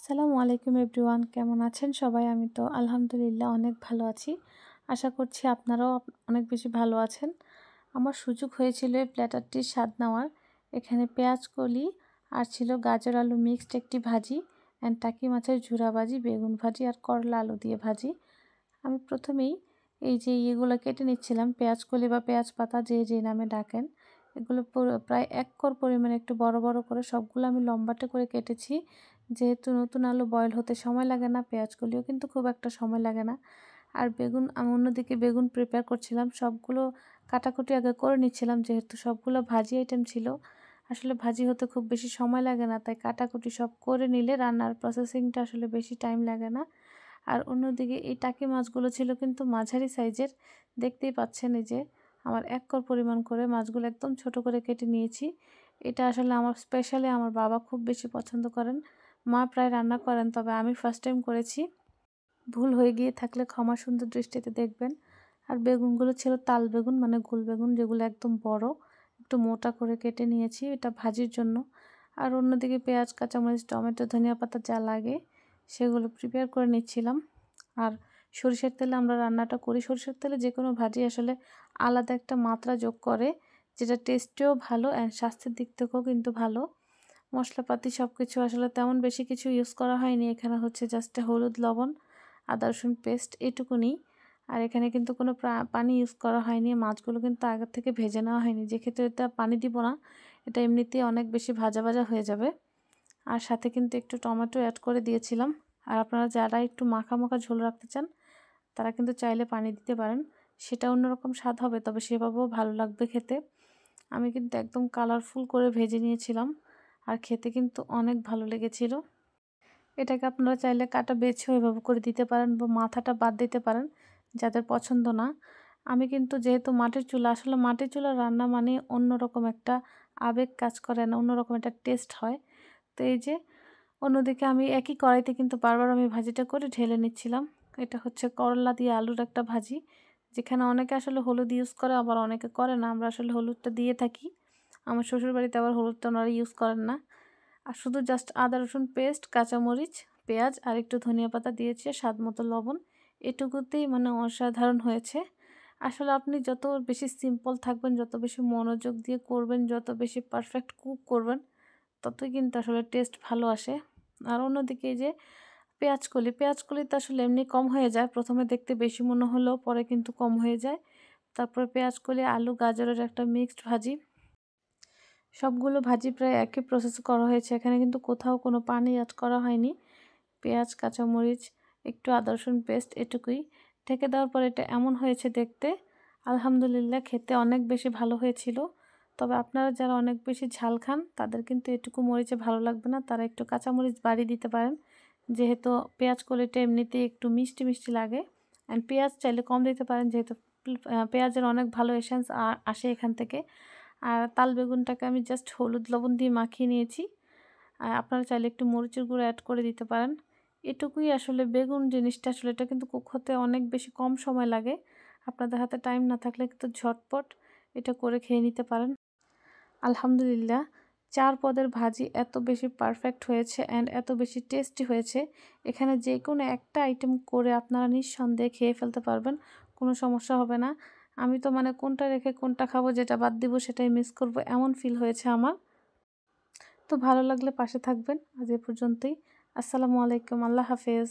আসসালামু আলাইকুম এভরিওয়ান, কেমন আছেন সবাই? আমি তো আলহামদুলিল্লাহ অনেক ভালো আছি। আশা করছি আপনারাও অনেক বেশি ভালো আছেন। আমার সুযোগ হয়েছিল এই প্ল্যাটারটির স্বাদ নেওয়ার। এখানে পেঁয়াজ কলি আর ছিল গাজর আলু মিক্সড একটি ভাজি অ্যান্ড টাকি মাছের ঝুরা ভাজি, বেগুন ভাজি আর করলা আলু দিয়ে ভাজি। আমি প্রথমেই এই যে ইয়েগুলো কেটে নিচ্ছিলাম, পেঁয়াজ কলি বা পেঁয়াজ পাতা যে নামে ডাকেন। এগুলো প্রায় ১ কোর পরিমাণে একটু বড় বড় করে সবগুলো আমি লম্বাটে করে কেটেছি। যেহেতু নতুন আলু বয়েল হতে সময় লাগে না, পেঁয়াজ কলিও কিন্তু খুব একটা সময় লাগে না। আর বেগুন, আমি অন্যদিকে বেগুন প্রিপেয়ার করছিলাম। সবগুলো কাটাকুটি আগে করে নিচ্ছিলাম, যেহেতু সবগুলো ভাজি আইটেম ছিল। আসলে ভাজি হতে খুব বেশি সময় লাগে না, তাই কাটাকুটি সব করে নিলে রান্নার প্রসেসিংটা আসলে বেশি টাইম লাগে না। আর অন্যদিকে এই টাকি মাছগুলো ছিল কিন্তু মাঝারি সাইজের। দেখতেই পাচ্ছেন এই যে আমার ১ কোর পরিমাণ করে মাছগুলো একদম ছোট করে কেটে নিয়েছি। এটা আসলে আমার স্পেশালি আমার বাবা খুব বেশি পছন্দ করেন। মা প্রায় রান্না করেন, তবে আমি ফার্স্ট টাইম করেছি। ভুল হয়ে গিয়ে থাকলে ক্ষমা সুন্দর দৃষ্টিতে দেখবেন। আর বেগুনগুলো ছিল তাল বেগুন, মানে গোল বেগুন, যেগুলো একদম বড়, একটু মোটা করে কেটে নিয়েছি এটা ভাজির জন্য। আর অন্যদিকে পেঁয়াজ, কাঁচামরিচ, টমেটো, ধনিয়া পাতা যা লাগে সেগুলো প্রিপেয়ার করে নিচ্ছিলাম। আর সরিষার তেলে আমরা রান্নাটা করি। সরিষার তেলে যে কোনো ভাজি আসলে আলাদা একটা মাত্রা যোগ করে, যেটা টেস্টেও ভালো অ্যান্ড স্বাস্থ্যের দিক থেকেও কিন্তু ভালো। মশলাপাতি সব কিছু আসলে তেমন বেশি কিছু ইউজ করা হয়নি। এখানে হচ্ছে জাস্ট হলুদ, লবণ, আদা রসুন পেস্ট এটুকুনি। আর এখানে কিন্তু কোনো পানি ইউজ করা হয়নি। মাছগুলো কিন্তু আগের থেকে ভেজে নেওয়া হয়নি, যেক্ষেত্রে এটা পানি দিব না, এটা এমনিতেই অনেক বেশি ভাজা ভাজা হয়ে যাবে। আর সাথে কিন্তু একটু টমেটো অ্যাড করে দিয়েছিলাম। আর আপনারা যারা একটু মাখা মাখা ঝোল রাখতে চান তারা কিন্তু চাইলে পানি দিতে পারেন, সেটা অন্যরকম স্বাদ হবে, তবে সেভাবেও ভালো লাগবে খেতে। আমি কিন্তু একদম কালারফুল করে ভেজে নিয়েছিলাম আর খেতে কিন্তু অনেক ভালো লেগেছিল। এটাকে আপনারা চাইলে কাটা বেছেও এভাবে করে দিতে পারেন বা মাথাটা বাদ দিতে পারেন যাদের পছন্দ না। আমি কিন্তু যেহেতু মাটির চুলা, আসলে মাটির চুলা রান্না মানে অন্যরকম একটা আবেগ কাজ করে, না অন্যরকম একটা টেস্ট হয়। তো এই যে অন্যদিকে আমি একই কড়াইতে কিন্তু বারবার আমি ভাজিটা করে ঢেলে নিচ্ছিলাম। এটা হচ্ছে করলা দিয়ে আলুর একটা ভাজি, যেখানে অনেকে আসলে হলুদ ইউজ করে, আবার অনেকে করে না। আমরা আসলে হলুদটা দিয়ে থাকি। আমার শ্বশুরবাড়িতে আবার হলুদটা ওনারা ইউজ করেন না। আর শুধু জাস্ট আদা রসুন পেস্ট, কাঁচামরিচ, পেঁয়াজ আর একটু ধনিয়া পাতা দিয়েছি, স্বাদ মতো লবণ। এটুকুতেই মানে অসাধারণ হয়েছে। আসলে আপনি যত বেশি সিম্পল থাকবেন, যত বেশি মনোযোগ দিয়ে করবেন, যত বেশি পারফেক্ট কুক করবেন, ততই কিন্তু আসলে টেস্ট ভালো আসে। আর অন্যদিকে এই যে পেঁয়াজকলি তো আসলে এমনি কম হয়ে যায়। প্রথমে দেখতে বেশি মনে হলেও পরে কিন্তু কম হয়ে যায়। তারপরে পেঁয়াজকলি, আলু, গাজরের একটা মিক্সড ভাজি। সবগুলো ভাজি প্রায় একই প্রসেসে করা হয়েছে। এখানে কিন্তু কোথাও কোনো পানি অ্যাড করা হয়নি। পেঁয়াজ, কাঁচামরিচ, একটু আদা রসুন পেস্ট এটুকুই। ঢেকে দেওয়ার পর এটা এমন হয়েছে দেখতে। আলহামদুলিল্লাহ খেতে অনেক বেশি ভালো হয়েছিল। তবে আপনারা যারা অনেক বেশি ঝাল খান তাদের কিন্তু এটুকু মরিচে ভালো লাগবে না, তারা একটু কাঁচামরিচ বাড়িয়ে দিতে পারেন। যেহেতু পেঁয়াজ কলিটা এমনিতেই একটু মিষ্টি মিষ্টি লাগে, অ্যান্ড পেঁয়াজ চাইলে কম দিতে পারেন, যেহেতু পেঁয়াজের অনেক ভালো এসেন্স আসে এখান থেকে। আর তাল বেগুনটাকে আমি জাস্ট হলুদ লবণ দিয়ে মাখিয়ে নিয়েছি। আর আপনারা চাইলে একটু মরিচের গুঁড়ো অ্যাড করে দিতে পারেন। এটুকুই আসলে বেগুন জিনিসটা, আসলে এটা কিন্তু কুক হতে অনেক বেশি কম সময় লাগে। আপনাদের হাতে টাইম না থাকলে কিন্তু ঝটপট এটা করে খেয়ে নিতে পারেন। আলহামদুলিল্লাহ ৪ পদের ভাজি এত বেশি পারফেক্ট হয়েছে অ্যান্ড এত বেশি টেস্টি হয়েছে। এখানে যে কোনো একটা আইটেম করে আপনারা নিঃসন্দেহে খেয়ে ফেলতে পারবেন, কোনো সমস্যা হবে না। আমি তো মানে কোনটা রেখে কোনটা খাবো, যেটা বাদ দিব সেটাই মিস করব, এমন ফিল হয়েছে আমার। তো ভালো লাগলে পাশে থাকবেন। আজ এ পর্যন্তই। আসসালামু আলাইকুম, আল্লাহ হাফেজ।